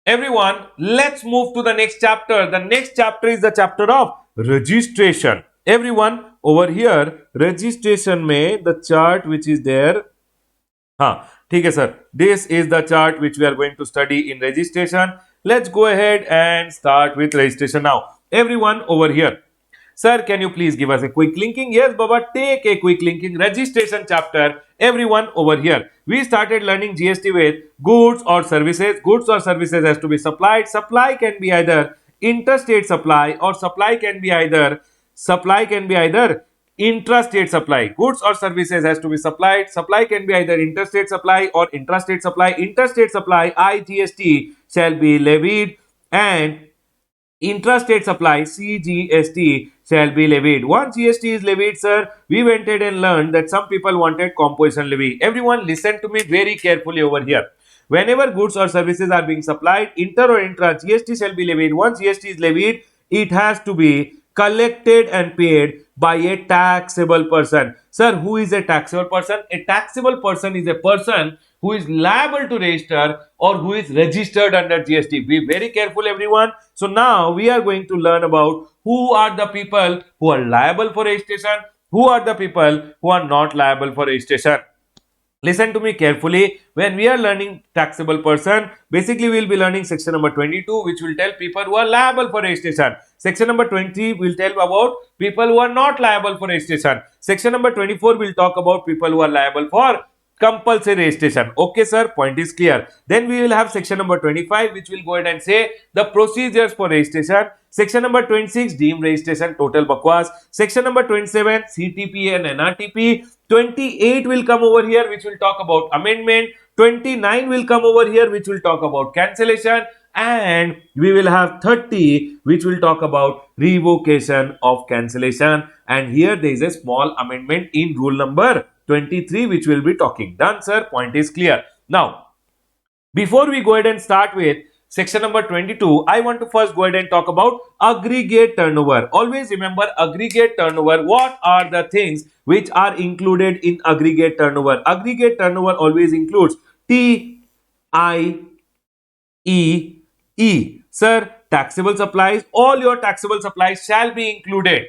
Everyone, let's move to the next chapter. The next chapter is the chapter of registration. Everyone, over here, registration में the chart which is there. हाँ ठीक है sir, this is the chart which we are going to study in registration. Let's go ahead and start with registration now. Everyone over here, sir, can you please give us a quick linking? Yes, Baba, take a quick linking. Registration chapter. Everyone over here, we started learning GST with goods or services. Goods or services has to be supplied. Supply can be either interstate supply or supply can be either intrastate supply. Goods or services has to be supplied. Supply can be either interstate supply or intrastate supply. Interstate supply IGST shall be levied, and intrastate supply CGST shall be levied. Once GST is levied, sir, we went ahead and learned that some people wanted composition levy. Everyone listen to me very carefully over here. Whenever goods or services are being supplied, inter or intra, GST shall be levied. Once GST is levied, it has to be collected and paid by a taxable person. Sir, who is a taxable person? A taxable person is a person who is liable to register or who is registered under GST. Be very careful, everyone. So now we are going to learn about who are the people who are liable for registration, who are the people who are not liable for registration. Listen to me carefully. When we are learning taxable person, basically we will be learning section number 22, which will tell people who are liable for registration. Section number 20 will tell about people who are not liable for registration. Section number 24 will talk about people who are liable for compulsory registration. Okay, sir, point is clear. Then we will have section number 25, which will go ahead and say the procedures for registration. Section number 26, deemed registration, total bakwas. Section number 27, CTP and NRTP. 28 will come over here, which will talk about amendment. 29 will come over here, which will talk about cancellation. And we will have 30, which will talk about revocation of cancellation. And here there is a small amendment in rule number 23, which will be talking. Done, sir. Point is clear. Now, before we go ahead and start with section number 22, I want to first go ahead and talk about aggregate turnover. Always remember aggregate turnover. What are the things which are included in aggregate turnover? Aggregate turnover always includes T, I, E, E. Sir, taxable supplies, all your taxable supplies shall be included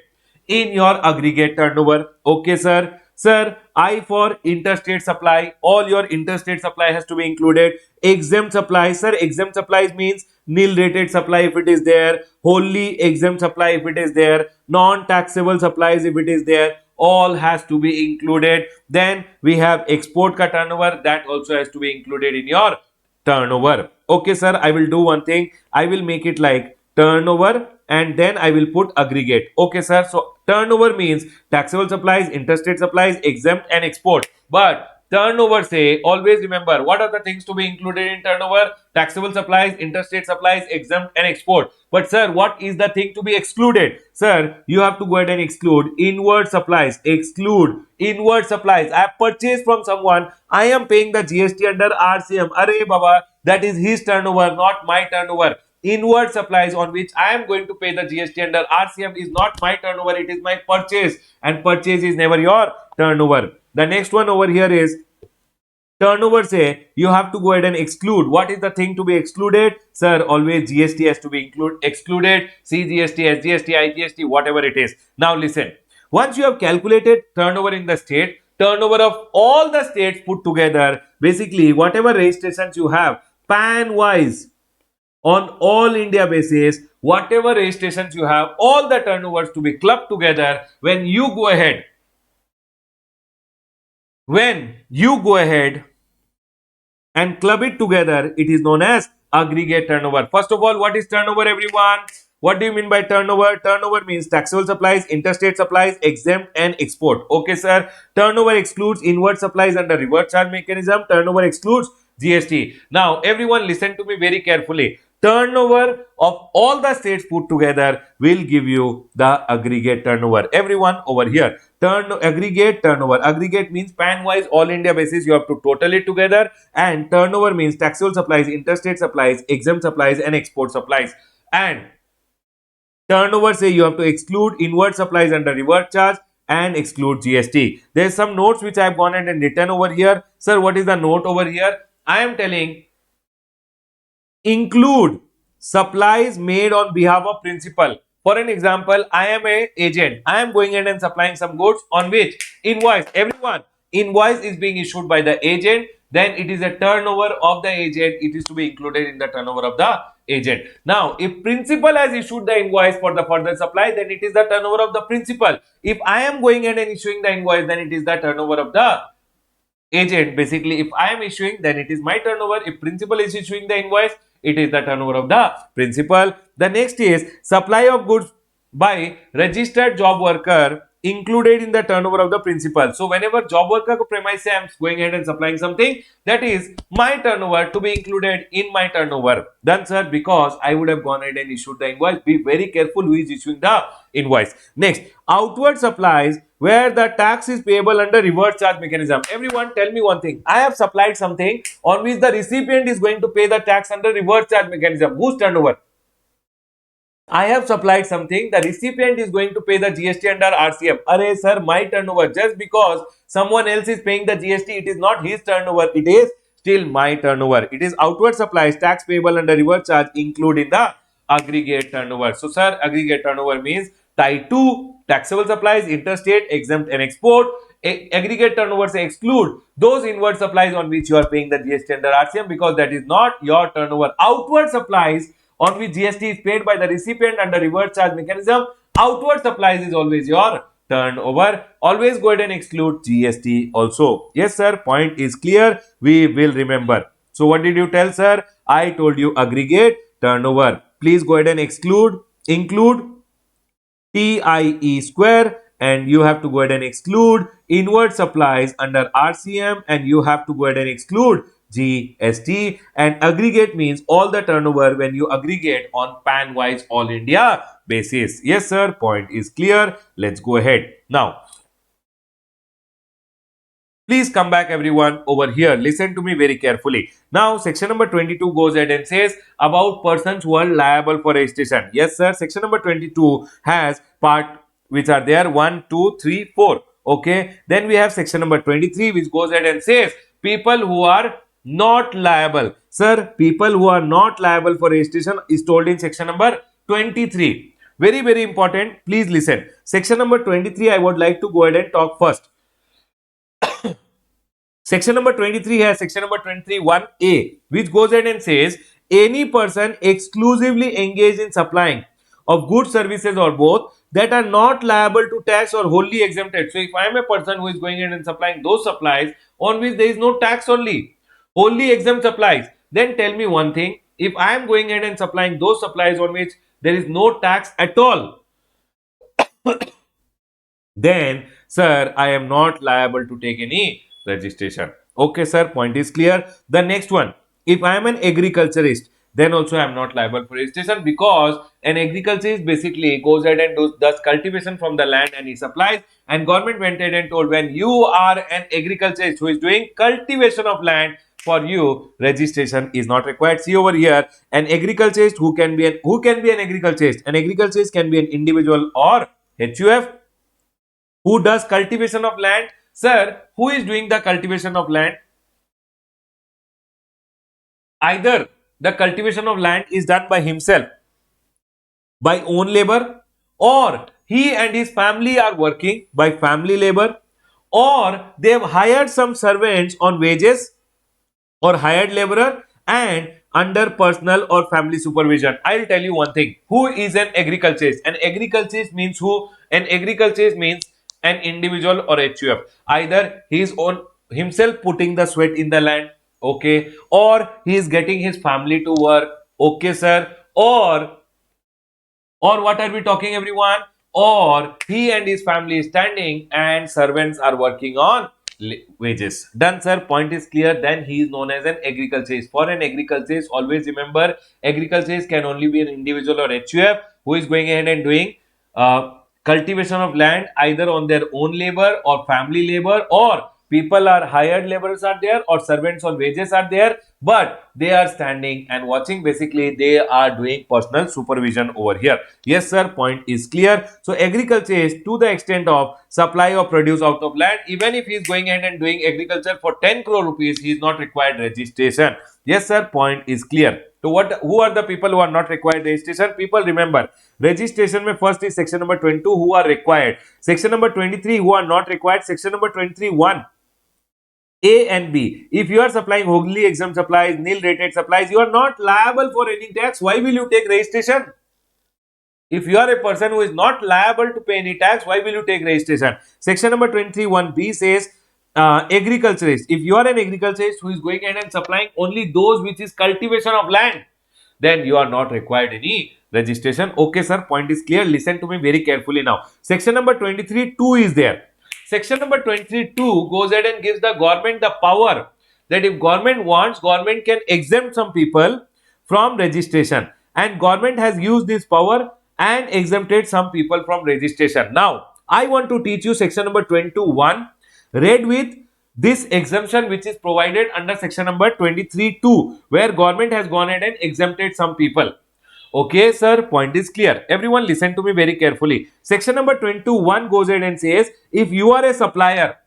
in your aggregate turnover. Okay, sir. Sir, I for interstate supply, all your interstate supply has to be included. Exempt supplies, sir, exempt supplies means nil rated supply if it is there, wholly exempt supply if it is there, non-taxable supplies if it is there, all has to be included. Then we have export ka turnover, that also has to be included in your turnover. Okay, sir, I will do one thing. I will make it like turnover and then I will put aggregate. Okay, sir. So turnover means taxable supplies, interstate supplies, exempt and export. But turnover say, always remember what are the things to be included in turnover? Taxable supplies, interstate supplies, exempt and export. But sir, what is the thing to be excluded? Sir, you have to go ahead and exclude inward supplies. Exclude inward supplies. I have purchased from someone. I am paying the GST under RCM. Arey Baba, that is his turnover, not my turnover. Inward supplies on which I am going to pay the GST under RCM is not my turnover, it is my purchase, and purchase is never your turnover. The next one over here is turnover. Say you have to go ahead and exclude. What is the thing to be excluded? Sir, always GST has to be excluded. CGST, SGST, IGST, whatever it is. Now listen. Once you have calculated turnover in the state, turnover of all the states put together, basically whatever registrations you have, pan wise, on all India basis, whatever registrations you have, all the turnovers to be clubbed together. When you go ahead and club it together, it is known as aggregate turnover. First of all, what is turnover, everyone? What do you mean by turnover? Turnover means taxable supplies, interstate supplies, exempt and export. Okay, sir. Turnover excludes inward supplies under reverse charge mechanism. Turnover excludes GST. Now, everyone listen to me very carefully. Turnover of all the states put together will give you the aggregate turnover. Everyone over here, aggregate turnover. Aggregate means pan wise, all India basis. You have to total it together, and turnover means taxable supplies, interstate supplies, exempt supplies, and export supplies. And turnover say you have to exclude inward supplies under reverse charge and exclude GST. There is some notes which I have gone and written over here. Sir, what is the note over here? I am telling include supplies made on behalf of principal. For an example, I am a agent. I am going in and supplying some goods on which invoice, everyone, invoice is being issued by the agent. Then it is a turnover of the agent. It is to be included in the turnover of the agent. Now, if principal has issued the invoice for the further supply, then it is the turnover of the principal. If I am going in and issuing the invoice, then it is the turnover of the agent. Basically, if I am issuing, then it is my turnover. If principal is issuing the invoice, it is the turnover of the principal. The next is supply of goods by registered job worker included in the turnover of the principal. So whenever job worker ko premise se I am going ahead and supplying something, that is my turnover to be included in my turnover. Done, sir, because I would have gone ahead and issued the invoice. Be very careful who is issuing the invoice. Next, outward supplies where the tax is payable under reverse charge mechanism. Everyone tell me one thing. I have supplied something on which the recipient is going to pay the tax under reverse charge mechanism. Whose turnover? I have supplied something, the recipient is going to pay the GST under RCM. Array sir, my turnover. Just because someone else is paying the GST, it is not his turnover. It is still my turnover. It is outward supplies, tax payable under reverse charge include in the aggregate turnover. So sir, aggregate turnover means tied to taxable supplies, interstate, exempt and export. Aggregate turnover say exclude those inward supplies on which you are paying the GST under RCM because that is not your turnover. Outward supplies on which GST is paid by the recipient under reverse charge mechanism, outward supplies is always your turnover. Always go ahead and exclude GST also. Yes, sir. Point is clear. We will remember. So, what did you tell, sir? I told you aggregate turnover. Please go ahead and include TIE square, and you have to go ahead and exclude inward supplies under RCM, and you have to go ahead and exclude GST. And aggregate means all the turnover when you aggregate on pan wise all India basis. Yes sir, point is clear. Let's go ahead now. Please come back everyone over here. Listen to me very carefully. Now section number 22 goes ahead and says about persons who are liable for registration. Yes sir, section number 22 has part which are there 1, 2, 3, 4. Okay. Then we have section number 23 which goes ahead and says people who are not liable. Sir, people who are not liable for registration is told in section number 23. Very, very important. Please listen. Section number 23 I would like to go ahead and talk first. Section number 23 has section number 23 1A which goes ahead and says any person exclusively engaged in supplying of goods, services or both that are not liable to tax or wholly exempted. So if I am a person who is going in and supplying those supplies on which there is no tax only, wholly exempt supplies, then tell me one thing, if I am going ahead and supplying those supplies on which there is no tax at all, then sir, I am not liable to take any registration. Okay sir, point is clear. The next one, if I am an agriculturist, then also I am not liable for registration because an agriculturist basically goes ahead and does cultivation from the land and he supplies, and government went ahead and told when you are an agriculturist who is doing cultivation of land, for you registration is not required. See over here, an agriculturist who can be an agriculturist. An agriculturist can be an individual or HUF. Who does cultivation of land? Sir, who is doing the cultivation of land? Either the cultivation of land is done by himself, by own labor, or he and his family are working by family labor, or they have hired some servants on wages or hired laborer and under personal or family supervision. I'll tell you one thing. Who is an agriculturist? An agriculturist means who? An agriculturist means an individual or HUF. Either he is on himself putting the sweat in the land, okay, or he is getting his family to work, okay, sir, or what are we talking everyone? Or he and his family is standing and servants are working on wages. Done sir, point is clear. Then he is known as an agriculturist. For an agriculturist, always remember agriculturist can only be an individual or HUF who is going ahead and doing cultivation of land either on their own labor or family labor, or people are hired laborers are there or servants on wages are there. but they are standing and watching. Basically, they are doing personal supervision over here. Yes, sir, point is clear. So, agriculture is to the extent of supply of produce out of land. Even if he is going ahead and doing agriculture for 10 crore rupees, he is not required registration. Yes, sir, point is clear. So, who are the people who are not required registration? People, remember, registration में first is section number 22 who are required. Section number 23 who are not required. Section number 23 1. A and B. If you are supplying wholly exempt supplies, nil rated supplies, you are not liable for any tax. Why will you take registration? If you are a person who is not liable to pay any tax, why will you take registration? Section number 23 1B says agriculturist. If you are an agriculturist who is going ahead and supplying only those which is cultivation of land, then you are not required any registration. Okay, sir, point is clear. Listen to me very carefully now. Section number 23 2 is there. Section number 23 2 goes ahead and gives the government the power that if government wants, government can exempt some people from registration, and government has used this power and exempted some people from registration. Now, I want to teach you section number 21 read with this exemption which is provided under section number 23 2, where government has gone ahead and exempted some people. Okay, sir, point is clear. Everyone listen to me very carefully. Section number 21 goes ahead and says, if you are a supplier,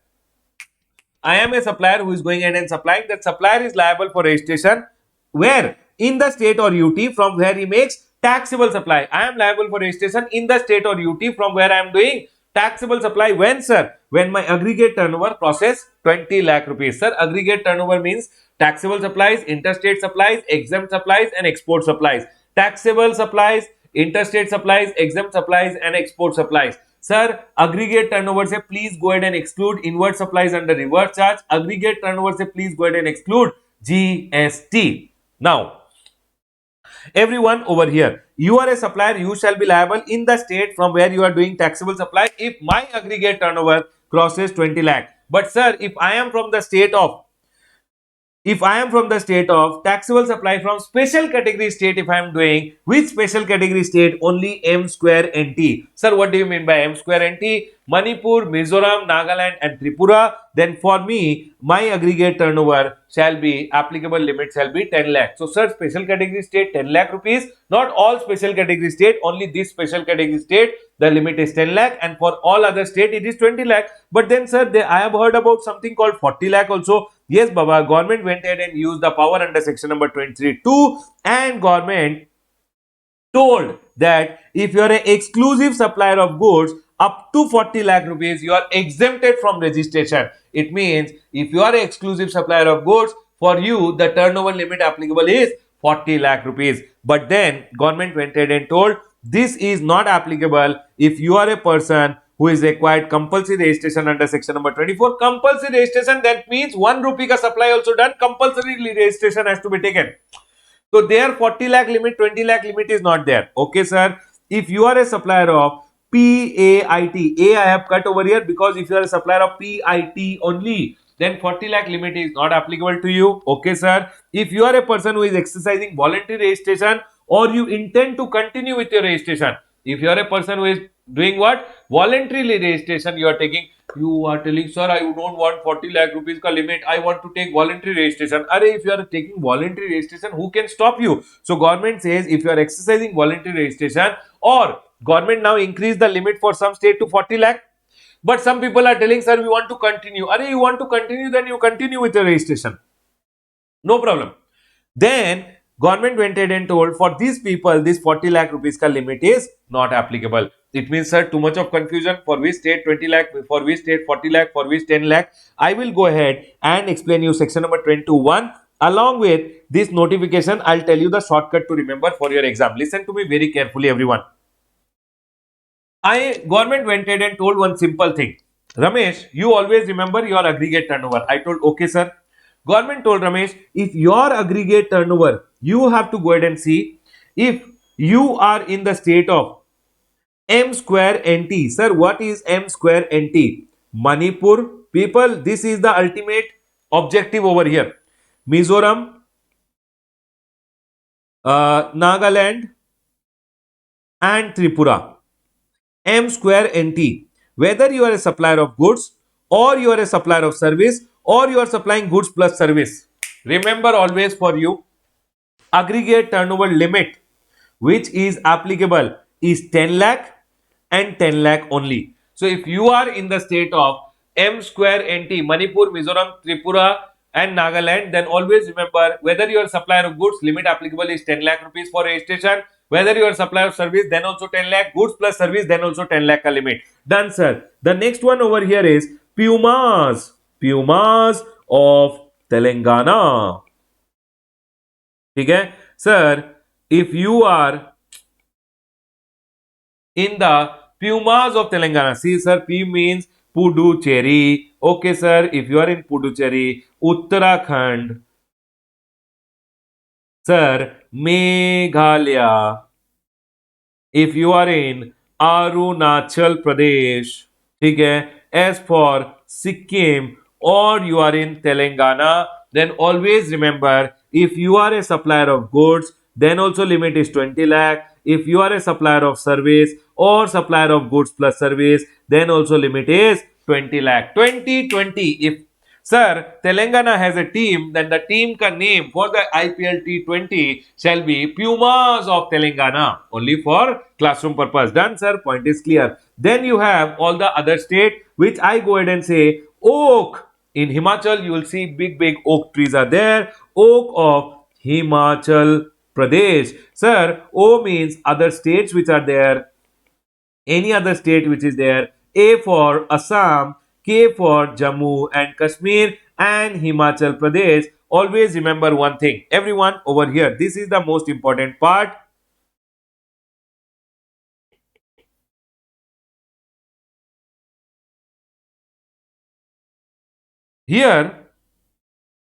I am a supplier who is going ahead and supplying, that supplier is liable for registration where? In the state or UT from where he makes taxable supply. I am liable for registration in the state or UT from where I am doing taxable supply. When, sir? When my aggregate turnover crosses 20 lakh rupees. Sir, aggregate turnover means taxable supplies, interstate supplies, exempt supplies and export supplies. Taxable supplies, interstate supplies, exempt supplies and export supplies. Sir, aggregate turnover से please go ahead and exclude inward supplies under reverse charge. Aggregate turnover से please go ahead and exclude GST. Now, everyone over here, you are a supplier, you shall be liable in the state from where you are doing taxable supply if my aggregate turnover crosses 20 lakh. But sir, if I am from the state of taxable supply from special category state, if I am doing which special category state? Only M square NT. Sir, what do you mean by M square NT? Manipur, Mizoram, Nagaland and Tripura. Then for me, my aggregate turnover shall be, applicable limit shall be 10 lakh. So sir, special category state 10 lakh rupees. Not all special category state, only this special category state, the limit is 10 lakh, and for all other state it is 20 lakh. But then sir, I have heard about something called 40 lakh also. Yes, Baba, government went ahead and used the power under section number 23(2), and government told that if you are an exclusive supplier of goods up to 40 lakh rupees, you are exempted from registration. It means if you are an exclusive supplier of goods, for you the turnover limit applicable is 40 lakh rupees. But then government went ahead and told this is not applicable if you are a person who is required compulsory registration under section number 24. Compulsory registration, that means 1 rupee ka supply also done, compulsory registration has to be taken. So there 40 lakh limit, 20 lakh limit is not there. Okay, sir. If you are a supplier of PAIT, I have cut over here because if you are a supplier of PIT only, then 40 lakh limit is not applicable to you. Okay, sir. If you are a person who is exercising voluntary registration or you intend to continue with your registration, if you are a person who is doing what? Voluntarily registration you are taking. You are telling, sir, I don't want 40 lakh rupees ka limit. I want to take voluntary registration. Arey, if you are taking voluntary registration, who can stop you? So government says if you are exercising voluntary registration, or government now increase the limit for some state to 40 lakh. But some people are telling, sir, we want to continue. Arey, you want to continue, then you continue with your registration. No problem. Then government went ahead and told for these people this 40 lakh rupees ka limit is not applicable. It means, sir, too much of confusion. For which state 20 lakh, for which state 40 lakh, for which 10 lakh. I will go ahead and explain you section number 21. Along with this notification, I'll tell you the shortcut to remember for your exam. Listen to me very carefully, everyone. Government went ahead and told one simple thing. Ramesh, you always remember your aggregate turnover. I told, okay, sir. Government told Ramesh, if your aggregate turnover, you have to go ahead and see if you are in the state of M square NT. Sir, what is M square NT? Manipur. People, this is the ultimate objective over here. Mizoram, Nagaland and Tripura. M square NT. Whether you are a supplier of goods or you are a supplier of service or you are supplying goods plus service. Remember always for you, aggregate turnover limit which is applicable is 10 lakh and 10 lakh only. So if you are in the state of M square NT, Manipur, Mizoram, Tripura and Nagaland, then always remember whether your supplier of goods limit applicable is 10 lakh rupees for registration, whether your supplier of service then also 10 lakh, goods plus service then also 10 lakh ka limit. Done sir. The next one over here is Pumas. Pumas of Telangana. ठीक है sir, if you are in the Pumas of Telangana. See, sir, P means Puducherry. Okay, sir, if you are in Puducherry, Uttarakhand, sir, Meghalaya. If you are in Arunachal Pradesh, ठीक है, as for Sikkim or you are in Telangana, then always remember if you are a supplier of goods, then also limit is 20 lakh. If you are a supplier of service or supplier of goods plus service, then also limit is 20 lakh. 2020. If sir, Telangana has a team, then the team ka name for the IPL T20 shall be Pumas of Telangana, only for classroom purpose. Done, sir. Point is clear. Then you have all the other state, which I go ahead and say oak. In Himachal, you will see big oak trees are there. Oak of Himachal Pradesh. Sir, O means other states which are there, any other state which is there, A for Assam, K for Jammu and Kashmir and Himachal Pradesh. Always remember one thing, everyone over here, this is the most important part. Here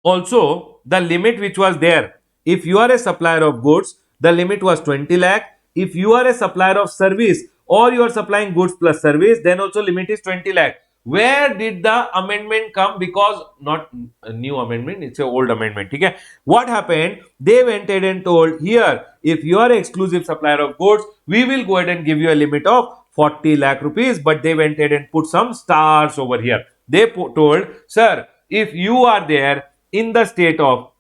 also the limit which was there, if you are a supplier of goods, the limit was 20 lakh. If you are a supplier of service or you are supplying goods plus service, then also limit is 20 lakh. Where did the amendment come? Because not a new amendment, it's a old amendment. Okay, what happened? They went ahead and told here, if you are an exclusive supplier of goods, we will go ahead and give you a limit of 40 lakh rupees. But they went ahead and put some stars over here. They told, sir, if you are there in the state of,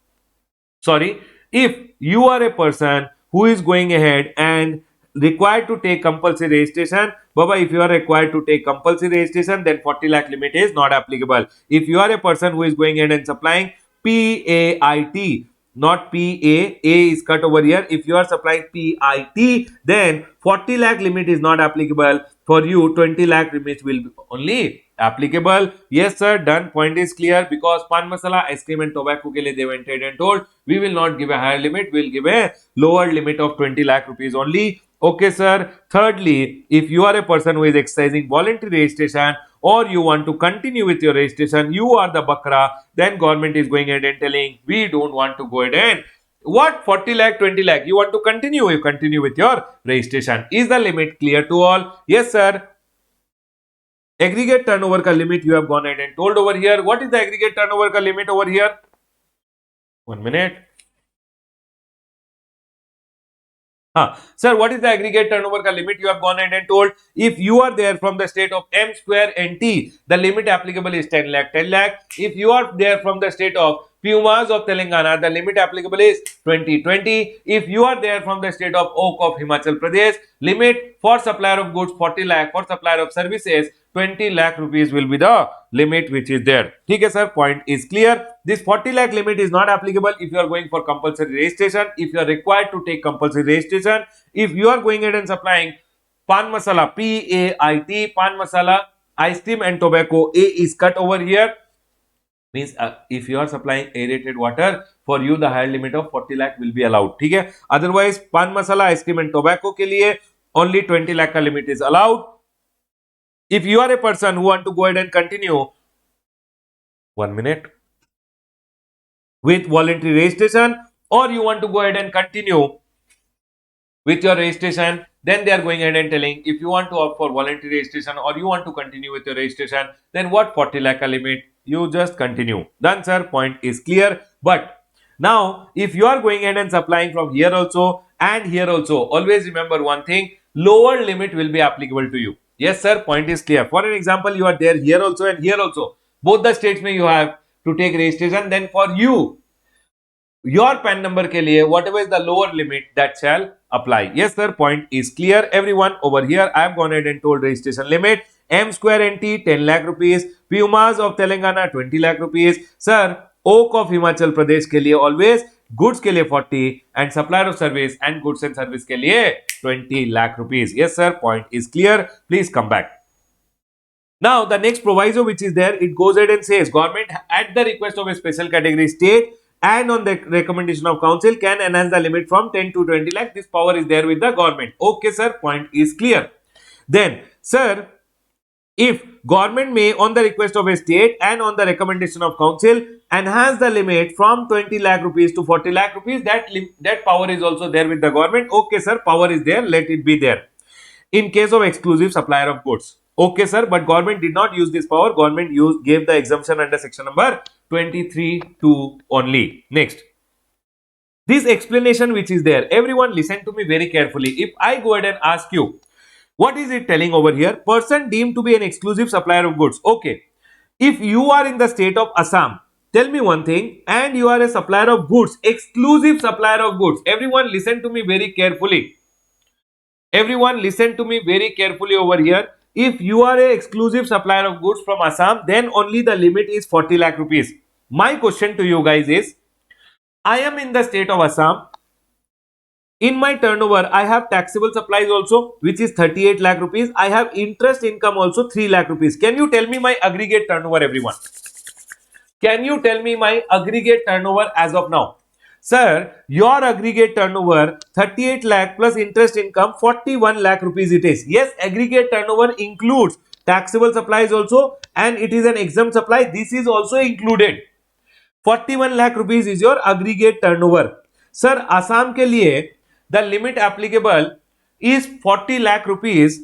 sorry, if you are a person who is going ahead and required to take compulsory registration, baba, if you are required to take compulsory registration, then 40 lakh limit is not applicable. If you are a person who is going ahead and supplying PAIT, not PA, A is cut over here. If you are supplying PIT, then 40 lakh limit is not applicable. For you, 20 lakh limit will be only applicable. Yes, sir, done. Point is clear. Because pan masala, ice cream and tobacco ke liye they went ahead and told, we will not give a higher limit, we will give a lower limit of 20 lakh rupees only. Okay, sir. Thirdly, if you are a person who is exercising voluntary registration or you want to continue with your registration, you are the bakra, then government is going ahead and telling, we don't want to go ahead and what 40 lakh, 20 lakh, you want to continue, you continue with your registration. Is the limit clear to all? Yes, sir. Aggregate turnover ka limit you have gone ahead and told over here. What is the aggregate turnover ka limit over here? 1 minute. Sir, what is the aggregate turnover ka limit? You have gone ahead and told, if you are there from the state of M square NT, the limit applicable is 10 lakh, 10 lakh. If you are there from the state of Pumas of Telangana, the limit applicable is 2020. If you are there from the state of Oak of Himachal Pradesh, limit for supplier of goods 40 lakh, for supplier of services 20 lakh rupees will be the limit which is there. Okay, sir, point is clear. This 40 lakh limit is not applicable if you are going for compulsory registration, if you are required to take compulsory registration, if you are going ahead and supplying pan masala, PAIT, pan masala, ice cream and tobacco, A is cut over here. Means if you are supplying aerated water, for you the higher limit of 40 lakh will be allowed. ठीक है, otherwise pan masala, ice cream and tobacco के लिए only 20 lakh का limit is allowed. If you are a person who want to go ahead and continue, 1 minute, with voluntary registration, or you want to go ahead and continue with your registration, then they are going ahead and telling, if you want to opt for voluntary registration or you want to continue with your registration, then what 40 lakh limit, you just continue. Done, sir, point is clear. But now if you are going ahead and supplying from here also and here also, always remember one thing, lower limit will be applicable to you. Yes, sir, point is clear. For an example, you are there here also and here also, both the states may you have to take registration, then for you your PAN number के लिए whatever is the lower limit that shall apply. Yes sir, point is clear. Everyone over here, I have gone ahead and told registration limit. M Square NT 10 lakh rupees, Pumas of Telangana 20 lakh rupees. Sir, Oak of Himachal Pradesh के लिए always, goods के लिए 40 and supplier of service and goods and service के लिए 20 lakh rupees. Yes sir, point is clear. Please come back. Now, the next proviso which is there, it goes ahead and says government at the request of a special category state and on the recommendation of council can enhance the limit from 10 to 20 lakh. This power is there with the government. Okay, sir, point is clear. Then, sir, if government may on the request of a state and on the recommendation of council enhance the limit from 20 lakh rupees to 40 lakh rupees, that power is also there with the government. Okay, sir, power is there, let it be there. In case of exclusive supplier of goods. Okay, sir, but government did not use this power. Government gave the exemption under section number 23(2) only. Next. This explanation which is there, everyone listen to me very carefully. If I go ahead and ask you, what is it telling over here? Person deemed to be an exclusive supplier of goods. Okay. If you are in the state of Assam, tell me one thing, and you are a supplier of goods, exclusive supplier of goods. Everyone listen to me very carefully. Everyone listen to me very carefully over here. If you are a exclusive supplier of goods from Assam, then only the limit is 40 lakh rupees. My question to you guys is, I am in the state of Assam. In my turnover, I have taxable supplies also, which is 38 lakh rupees. I have interest income also 3 lakh rupees. Can you tell me my aggregate turnover, everyone? Can you tell me my aggregate turnover as of now? Sir, your aggregate turnover 38 lakh plus interest income 41 lakh rupees it is. Yes, aggregate turnover includes taxable supplies also and it is an exempt supply. This is also included. 41 lakh rupees is your aggregate turnover. Sir, Assam के लिए the limit applicable is 40 lakh rupees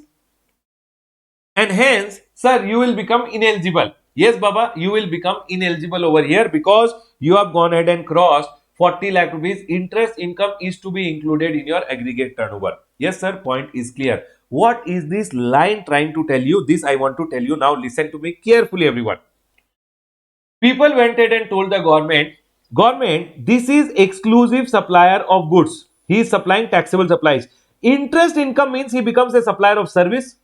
and hence, sir, you will become ineligible. Yes, Baba, you will become ineligible over here because you have gone ahead and crossed 40 lakh rupees. Interest income is to be included in your aggregate turnover. Yes, sir, point is clear. What is this line trying to tell you? This I want to tell you now. Listen to me carefully, everyone. People went ahead and told the government, this is exclusive supplier of goods. He is supplying taxable supplies. Interest income means he becomes a supplier of service.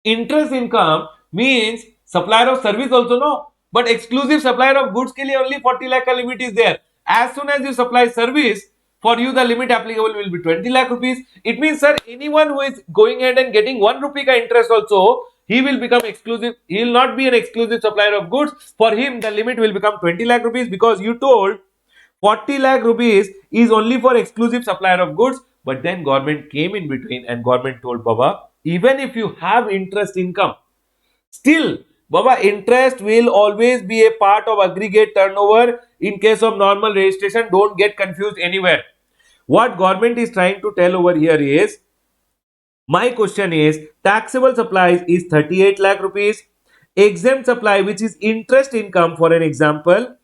Interest income means supplier of service also, no, but exclusive supplier of goods के लिए only 40 lakh का limit is there. As soon as you supply service, for you the limit applicable will be 20 lakh rupees. It means, sir, anyone who is going ahead and getting 1 rupee ka interest also, he will become exclusive. He will not be an exclusive supplier of goods. For him, the limit will become 20 lakh rupees because you told 40 lakh rupees is only for exclusive supplier of goods. But then government came in between and government told, Baba, even if you have interest income, still, Baba, interest will always be a part of aggregate turnover. In case of normal registration, don't get confused anywhere. What government is trying to tell over here is, my question is, taxable supplies is 38 lakh rupees. Exempt supply, which is interest income, for an example,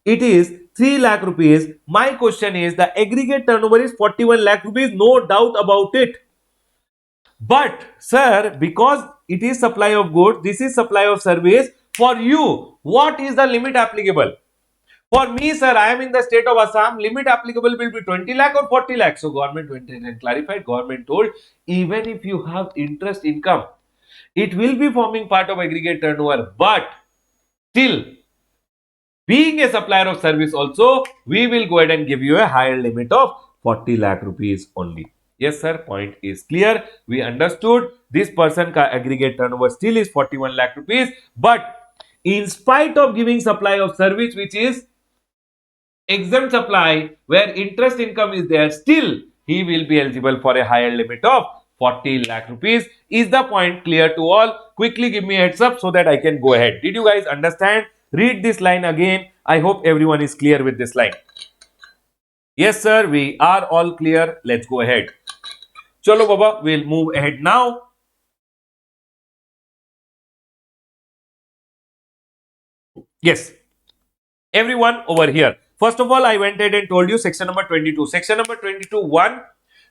it is 3 lakh rupees. My question is, the aggregate turnover is 41 lakh rupees, no doubt about it. But, sir, because it is supply of goods, this is supply of service, for you, what is the limit applicable? For me, sir, I am in the state of Assam, limit applicable will be 20 lakh or 40 lakh. So, government went in and clarified, government told, even if you have interest income, it will be forming part of aggregate turnover, but still, being a supplier of service also, we will go ahead and give you a higher limit of 40 lakh rupees only. Yes, sir, point is clear. We understood this person ka aggregate turnover still is 41 lakh rupees, but in spite of giving supply of service, which is exempt supply, where interest income is there, still he will be eligible for a higher limit of 40 lakh rupees. Is the point clear to all? Quickly give me a heads up so that I can go ahead. Did you guys understand? Read this line again. I hope everyone is clear with this line. Yes, sir, we are all clear. Let's go ahead. Chalo, Baba, we'll move ahead now. Yes, everyone over here. First of all, I went ahead and told you section number 22. Section number 22(1).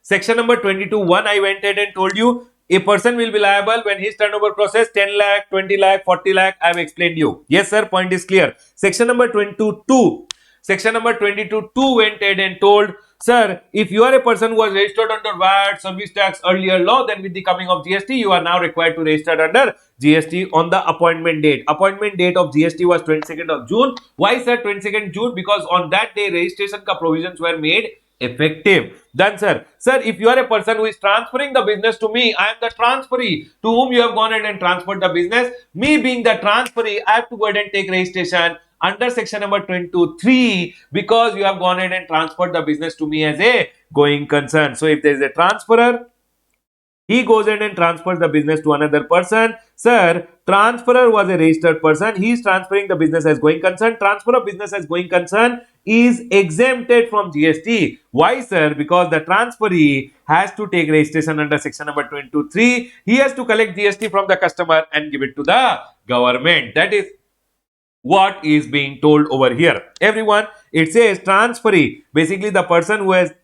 Section number 22(1), I went ahead and told you a person will be liable when his turnover crosses 10 lakh, 20 lakh, 40 lakh. I have explained you. Yes, sir, point is clear. Section number 22(2). section number 22 2 went ahead and told, sir, if you are a person who was registered under VAT, service tax earlier law, then with the coming of GST, you are now required to register under GST on the appointment date. Appointment date of GST was 22nd of June. Why, sir, 22nd June? Because on that day, registration ka provisions were made effective. Done, sir. Sir, if you are a person who is transferring the business to me, I am the transferee to whom you have gone ahead and transferred the business. Me being the transferee, I have to go ahead and take registration under section number 23 because you have gone ahead and transferred the business to me as a going concern. So if there is a transferor, he goes in and transfers the business to another person. Sir, transferor was a registered person. He is transferring the business as going concern. Transfer of business as going concern is exempted from GST. Why, sir? Because the transferee has to take registration under section number 23. He has to collect GST from the customer and give it to the government. That is what is being told over here. Everyone, it says transferee. Basically, the person who has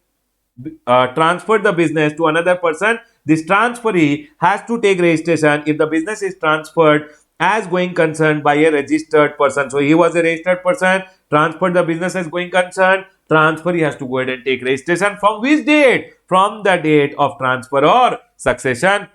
transferred the business to another person, this transferee has to take registration if the business is transferred as going concern by a registered person. So he was a registered person, transferred the business as going concern. Transferee has to go ahead and take registration from which date? From the date of transfer or succession.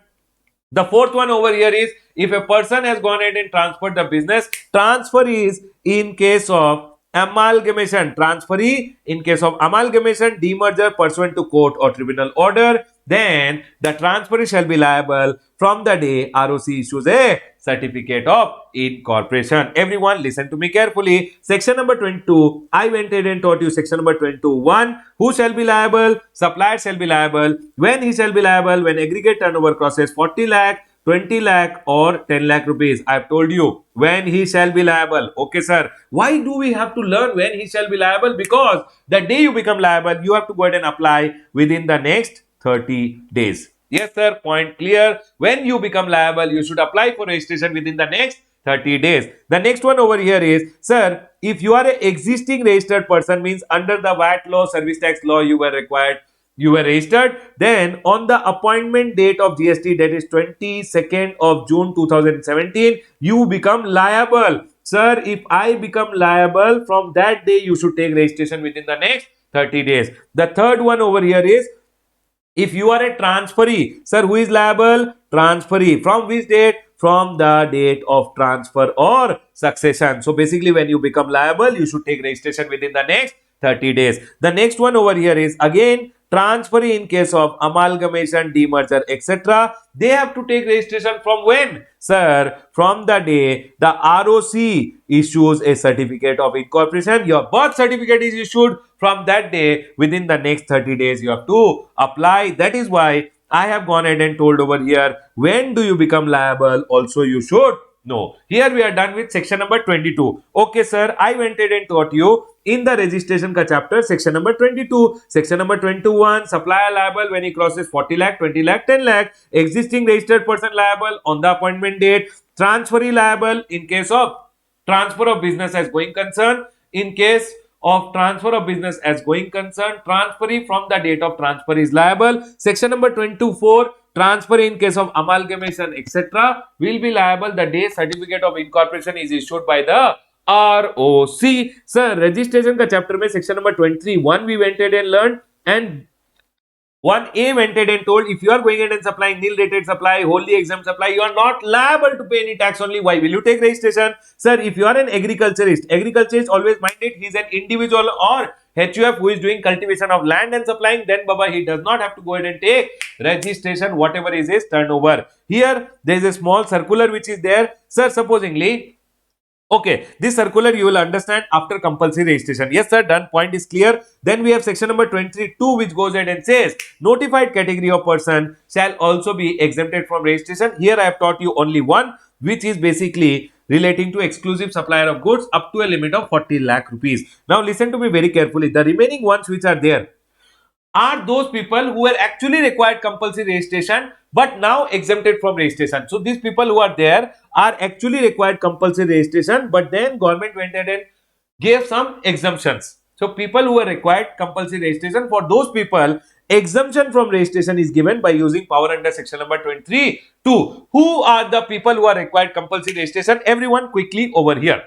The fourth one over here is if a person has gone ahead and transferred the business, transfer is in case of amalgamation. Transferee in case of amalgamation, demerger pursuant to court or tribunal order, then the transferee shall be liable from the day ROC issues a certificate of incorporation. Everyone listen to me carefully. Section number 22, I went ahead and taught you section number 22(1). Who shall be liable? Supplier shall be liable. When he shall be liable? When aggregate turnover crosses 40 lakh, 20 lakh or 10 lakh rupees. I have told you when he shall be liable. Okay, sir. Why do we have to learn when he shall be liable? Because the day you become liable, you have to go ahead and apply within the next 30 days. Yes, sir. Point clear. When you become liable, you should apply for registration within the next 30 days. The next one over here is, sir, if you are an existing registered person, means under the VAT law, service tax law, you were required, you were registered, then on the appointment date of GST, that is 22nd of June 2017, you become liable. Sir, if I become liable, from that day, you should take registration within the next 30 days. The third one over here is, if you are a transferee, sir, who is liable? Transferee. From which date? From the date of transfer or succession. So basically, when you become liable, you should take registration within the next 30 days. The next one over here is again transferee in case of amalgamation, demerger, etc. They have to take registration from when? Sir, from the day the ROC issues a certificate of incorporation. Your birth certificate is issued. From that day, within the next 30 days, you have to apply. That is why I have gone ahead and told over here, when do you become liable? Also, you should know. Here we are done with section number 22. Okay, sir, I went ahead and taught you in the registration ka chapter, section number 22. Section number 21, supplier liable when he crosses 40 lakh, 20 lakh, 10 lakh. Existing registered person liable on the appointment date. Transferee liable in case of transfer of business as going concern. In case of transfer of business as going concern, transferee from the date of transfer is liable. Section number 24, transfer in case of amalgamation, etc. will be liable the day certificate of incorporation is issued by the ROC. Sir, registration का chapter में section number 23(1) we went ahead and learned, and 1A went ahead and told if you are going ahead and supplying nil rated supply, wholly exempt supply, you are not liable to pay any tax only. Why will you take registration? Sir, if you are an agriculturist always mind it, he is an individual or HUF who is doing cultivation of land and supplying, then Baba, he does not have to go ahead and take registration, whatever is his turnover. Here, there is a small circular which is there. Sir, supposingly, okay, this circular you will understand after compulsory registration. Yes, sir, done. Point is clear. Then we have section number 23(2) which goes ahead and says notified category of person shall also be exempted from registration. Here I have taught you only one, which is basically relating to exclusive supplier of goods up to a limit of 40 lakh rupees. Now listen to me very carefully. The remaining ones which are there are those people who were actually required compulsory registration but now exempted from registration. So these people who are there are actually required compulsory registration, but then government went ahead and gave some exemptions. So people who are required compulsory registration, for those people, exemption from registration is given by using power under section number 23(2). Who are the people who are required compulsory registration? Everyone quickly over here.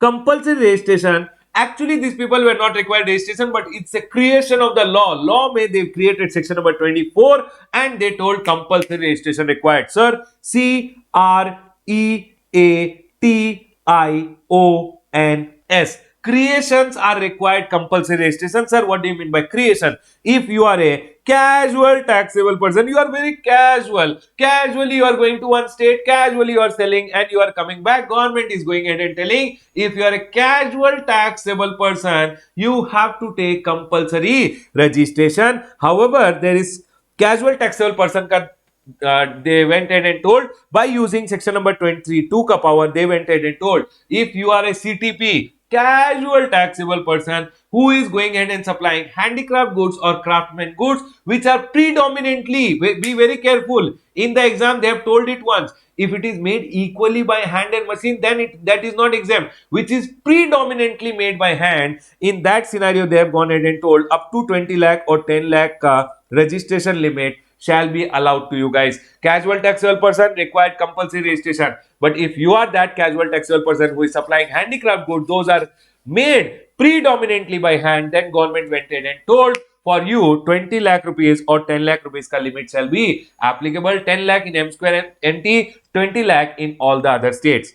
Compulsory registration Actually, these people were not required registration, but it's a creation of the law. Law may they created section number 24 and they told compulsory registration required. Sir, CREATIONS. Creations are required compulsory registration. Sir, what do you mean by creation? If you are a casual taxable person, you are very casual. Casually you are going to one state, casually you are selling and you are coming back. Government is going ahead and telling, if you are a casual taxable person, you have to take compulsory registration. However, there is casual taxable person ka they went ahead and told by using section number 23 2 ka power, they went ahead and told, if you are a CTP, casual taxable person who is going ahead and supplying handicraft goods or craftsman goods which are predominantly, be very careful, in the exam they have told it once, if it is made equally by hand and machine, then that is not exempt. Which is predominantly made by hand, in that scenario they have gone ahead and told up to 20 lakh or 10 lakh registration limit shall be allowed to you guys. Casual taxable person required compulsory registration. But if you are that casual taxable person who is supplying handicraft goods, those are made predominantly by hand, then government went in and told, for you 20 lakh rupees or 10 lakh rupees ka limit shall be applicable. 10 lakh in M square and NT, 20 lakh in all the other states.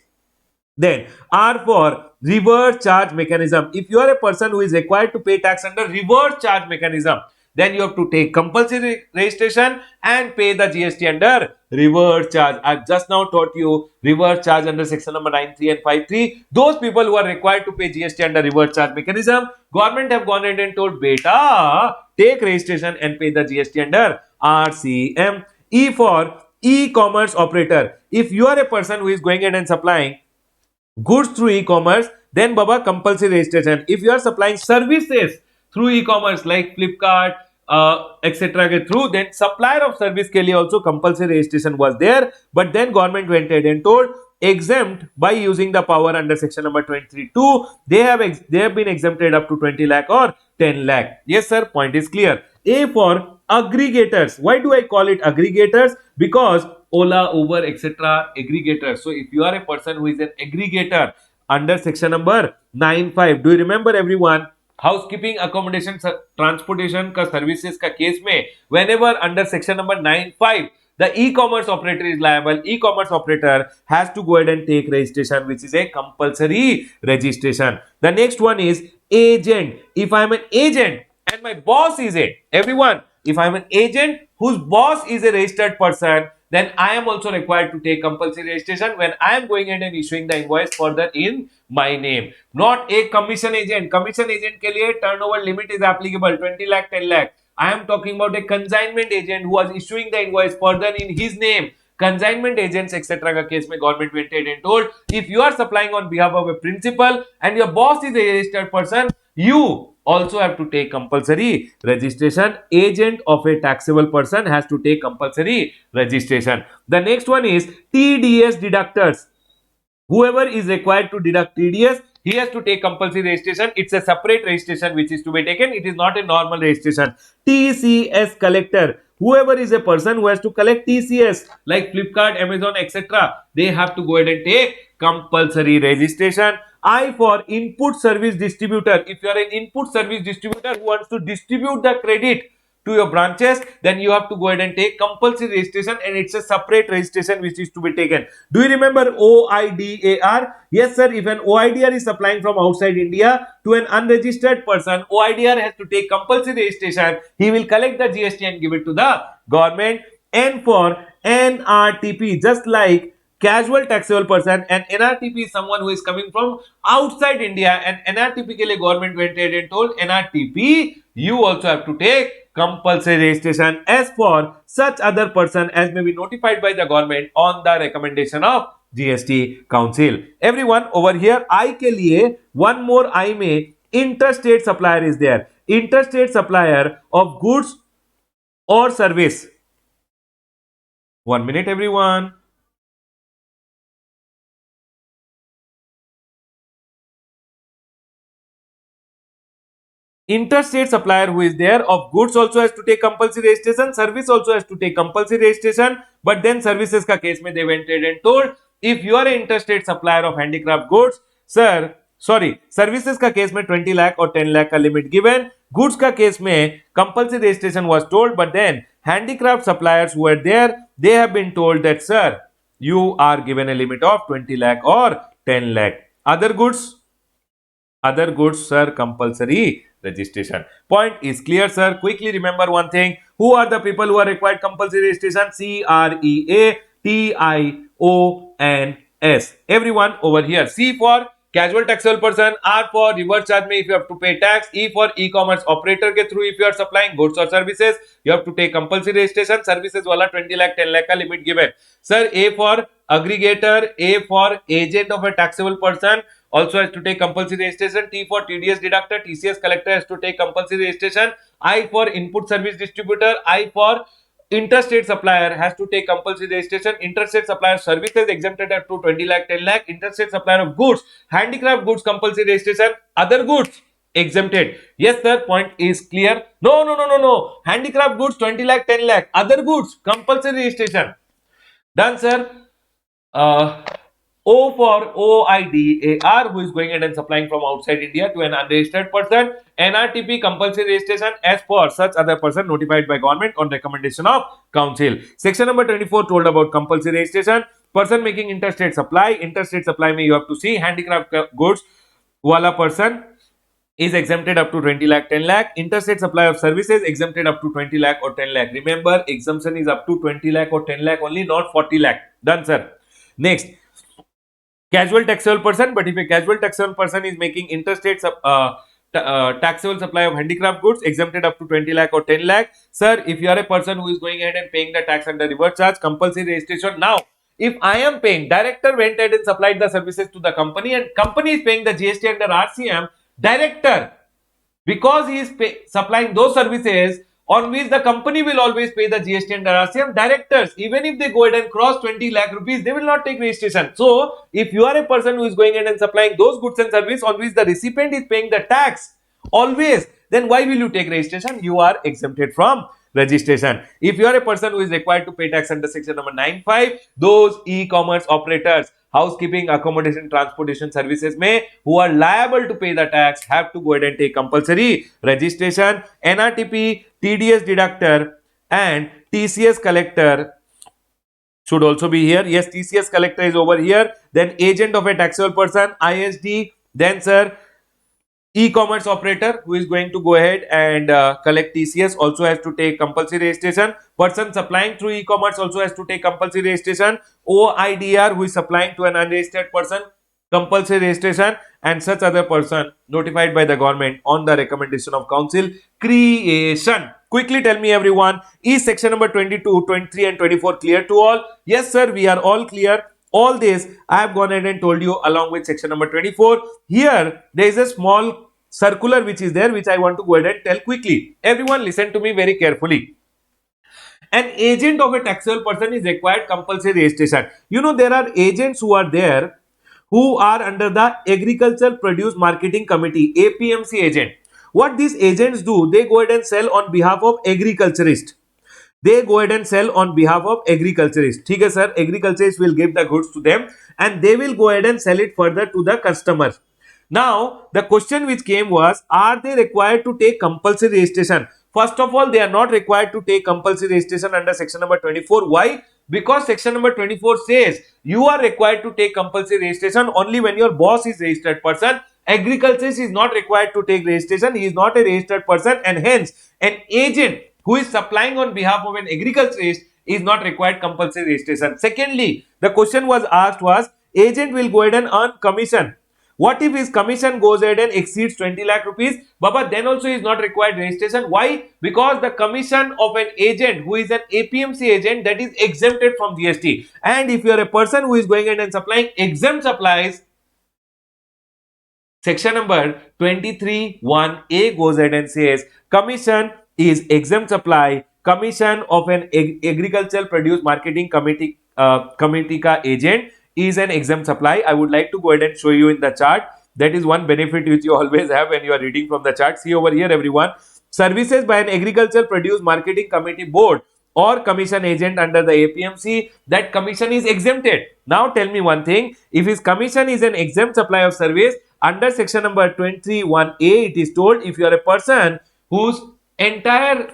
Then R for reverse charge mechanism. If you are a person who is required to pay tax under reverse charge mechanism, then you have to take compulsory registration and pay the GST under reverse charge. I've just now taught you reverse charge under section number 93 and 53. Those people who are required to pay GST under reverse charge mechanism, government have gone ahead and told, beta, take registration and pay the GST under RCM. E for e-commerce operator. If you are a person who is going ahead and supplying goods through e-commerce, then baba compulsory registration. If you are supplying services through e-commerce like Flipkart, etc. के through, then supplier of service के लिए also compulsory registration was there. But then government went ahead and told, exempt by using the power under section number 23(2), they have been exempted up to 20 lakh or 10 lakh. Yes sir, point is clear. A for aggregators. Why do I call it aggregators? Because Ola, Uber, etc. aggregators. So if you are a person who is an aggregator under section number 9(5), do you remember everyone? Housekeeping, accommodation, transportation का services का case में, whenever under section number 9(5), the e-commerce operator is liable. E-commerce operator has to go ahead and take registration, which is a compulsory registration. The next one is agent. If I am an agent and my boss is a, everyone, if I am an agent whose boss is a registered person, then I am also required to take compulsory registration when I am going ahead and issuing the invoice further in my name. Not a commission agent. Commission agent के लिए turnover limit is applicable 20 lakh 10 lakh. I am talking about a consignment agent who was issuing the invoice further in his name. Consignment agents etc. का case में government went ahead and told, if you are supplying on behalf of a principal and your boss is a registered person, you also have to take compulsory registration. Agent of a taxable person has to take compulsory registration. The next one is TDS deductors. Whoever is required to deduct TDS, he has to take compulsory registration. It's a separate registration which is to be taken. It is not a normal registration. TCS collector. Whoever is a person who has to collect TCS like Flipkart, Amazon, etc., they have to go ahead and take compulsory registration. I for input service distributor. If you are an input service distributor who wants to distribute the credit to your branches, then you have to go ahead and take compulsory registration, and it's a separate registration which is to be taken. Do you remember OIDAR? Yes sir, if an OIDR is supplying from outside India to an unregistered person, OIDR has to take compulsory registration. He will collect the GST and give it to the government. N for NRTP, just like casual taxable person, and NRTP is someone who is coming from outside India, and NRTP के लिए government went ahead and told, NRTP you also have to take compulsory registration. As for such other person as may be notified by the government on the recommendation of GST Council. Everyone over here I के लिए one more I में interstate supplier is there. Interstate supplier of goods or service. 1 minute everyone. Interstate supplier who is there of goods also has to take compulsory registration, service also has to take compulsory registration, but then services ka case mein they went ahead and told, if you are an interstate supplier of handicraft goods, sir, sorry services का case में 20 लाख और 10 लाख का limit given. Goods का case में compulsory registration was told, but then handicraft suppliers who were there, they have been told that sir, you are given a limit of 20 lakh or 10 lakh. Other goods sir, compulsory registration. Point is clear sir. Quickly remember one thing: who are the people who are required compulsory registration? CREATIONS. Everyone over here. C for casual taxable person, R for reverse charge में if you have to pay tax, E for e-commerce operator के through if you are supplying goods or services, you have to take compulsory registration. Services वाला 20 lakh 10 lakh का limit given. Sir, A for aggregator, A for agent of a taxable person also has to take compulsory registration. T for TDS deductor, TCS collector has to take compulsory registration. I for input service distributor, I for interstate supplier has to take compulsory registration. Interstate supplier services exempted up to 20 lakh 10 lakh. Interstate supplier of goods, handicraft goods compulsory registration. Other goods exempted. Yes sir, point is clear. No, handicraft goods 20 lakh 10 lakh. Other goods compulsory registration. Done sir. uh, O for OIDAR, who is going ahead and supplying from outside India to an unregistered person. NRTP compulsory registration as for such other person notified by government on recommendation of council. Section number 24 told about compulsory registration. Person making interstate supply. Interstate supply में you have to see handicraft goods wala person is exempted up to 20 lakh 10 lakh. Interstate supply of services exempted up to 20 lakh or 10 lakh. Remember, exemption is up to 20 lakh or 10 lakh only, not 40 lakh. Done sir. Next, casual taxable person. But if a casual taxable person is making interstate taxable supply of handicraft goods, exempted up to 20 lakh or 10 lakh. Sir, if you are a person who is going ahead and paying the tax under reverse charge, compulsory registration. Now, if I am paying, director went ahead and supplied the services to the company and company is paying the GST under RCM, director, because he is supplying those services on which the company will always pay the GST and RCM, directors, even if they go ahead and cross 20 lakh rupees, they will not take registration. So, if you are a person who is going ahead and supplying those goods and services on which the recipient is paying the tax always, then why will you take registration? You are exempted from registration. If you are a person who is required to pay tax under section number 95, those e-commerce operators, housekeeping, accommodation, transportation services may, who are liable to pay the tax, have to go ahead and take compulsory registration. NRTP, TDS deductor and TCS collector should also be here. Yes, TCS collector is over here. Then agent of a taxable person, ISD. Then sir, e-commerce operator who is going to go ahead and collect TCS also has to take compulsory registration. Person supplying through e-commerce also has to take compulsory registration. OIDR who is supplying to an unregistered person, compulsory registration, and such other person notified by the government on the recommendation of council, creation. Quickly tell me everyone, is section number 22, 23 and 24 clear to all? Yes sir, we are all clear. All this I have gone ahead and told you along with section number 24. Here there is a small circular which is there, which I want to go ahead and tell quickly. Everyone listen to me very carefully. An agent of a taxable person is required compulsory registration. You know, there are agents who are there who are under the Agricultural Produce Marketing Committee, APMC agent. What these agents do, they go ahead and sell on behalf of agriculturists. They go ahead and sell on behalf of agriculturists. ठीक है sir, agriculturists will give the goods to them and they will go ahead and sell it further to the customers. Now, the question which came was, are they required to take compulsory registration? First of all, they are not required to take compulsory registration under section number 24. Why? Because section number 24 says you are required to take compulsory registration only when your boss is registered person. Agriculturist is not required to take registration. He is not a registered person and hence an agent who is supplying on behalf of an agriculturist is not required compulsory registration. Secondly, the question was asked was, agent will go ahead and earn commission. What if his commission goes ahead and exceeds 20 lakh rupees? Baba, then also is not required registration. Why? Because the commission of an agent who is an APMC agent, that is exempted from GST. And if you are a person who is going ahead and supplying exempt supplies, section number 23(1)(a) goes ahead and says commission is exempt supply. Commission of an agricultural produce marketing committee ka agent is an exempt supply. I would like to go ahead and show you in the chart. That is one benefit which you always have when you are reading from the chart. See over here everyone. Services by an agricultural produce marketing committee board or commission agent under the APMC, that commission is exempted. Now tell me one thing, if his commission is an exempt supply of service, under section number 23(1)(a), it is told if you are a person whose entire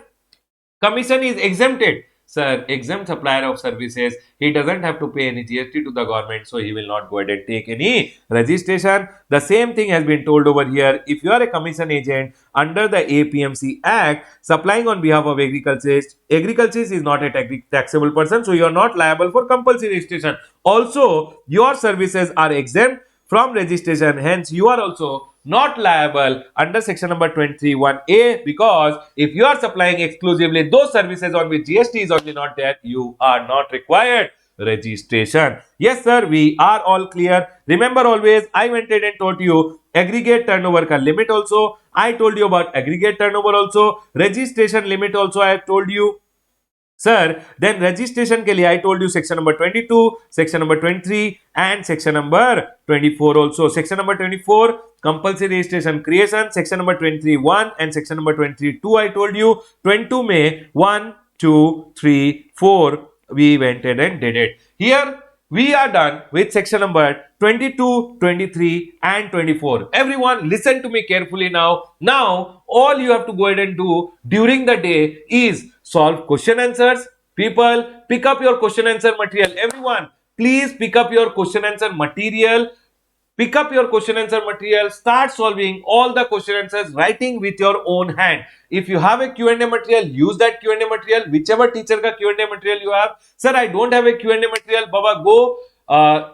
commission is exempted. Sir, exempt supplier of services, he doesn't have to pay any GST to the government, so he will not go ahead and take any registration. The same thing has been told over here. If you are a commission agent under the APMC Act supplying on behalf of agriculture is not a taxable person, so you are not liable for compulsory registration. Also, your services are exempt from registration, hence you are also not liable under section number 23(1)(a), because if you are supplying exclusively those services on which GST is only not there, you are not required registration. Yes sir, we are all clear. Remember, always I went ahead and taught you aggregate turnover ka limit also. I told you about aggregate turnover also. Registration limit also I have told you. Sir, then registration के लिए I told you section number 22, section number 23 and section number 24 also. Section number 24 compulsory registration creation, section number 23 1 and section number 23 2 I told you. 22 में 1, 2, 3, 4 we went ahead and did it. Here we are done with section number 22, 23 and 24. Everyone listen to me carefully now. Now all you have to go ahead and do during the day is solve question answers. People, pick up your question answer material. Everyone, please pick up your question answer material. Pick up your question answer material, start solving all the question answers, writing with your own hand. If you have a Q&A material, use that Q&A material, whichever teacher ka Q&A material you have. Sir, I don't have a Q&A material. Baba, go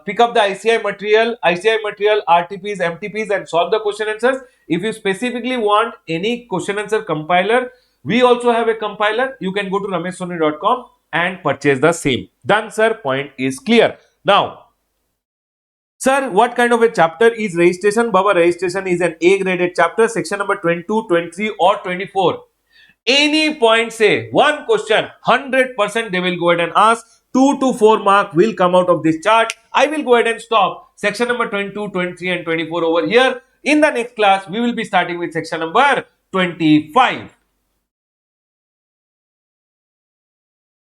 pick up the ICI material, RTPs, MTPs and solve the question answers. If you specifically want any question answer compiler, we also have a compiler. You can go to rameshsoni.com and purchase the same. Done, sir. Point is clear. Now, sir, what kind of a chapter is registration? Baba, registration is an A graded chapter, section number 22, 23 or 24. Any point say, one question, 100% they will go ahead and ask. 2 to 4 mark will come out of this chart. I will go ahead and stop section number 22, 23 and 24 over here. In the next class, we will be starting with section number 25.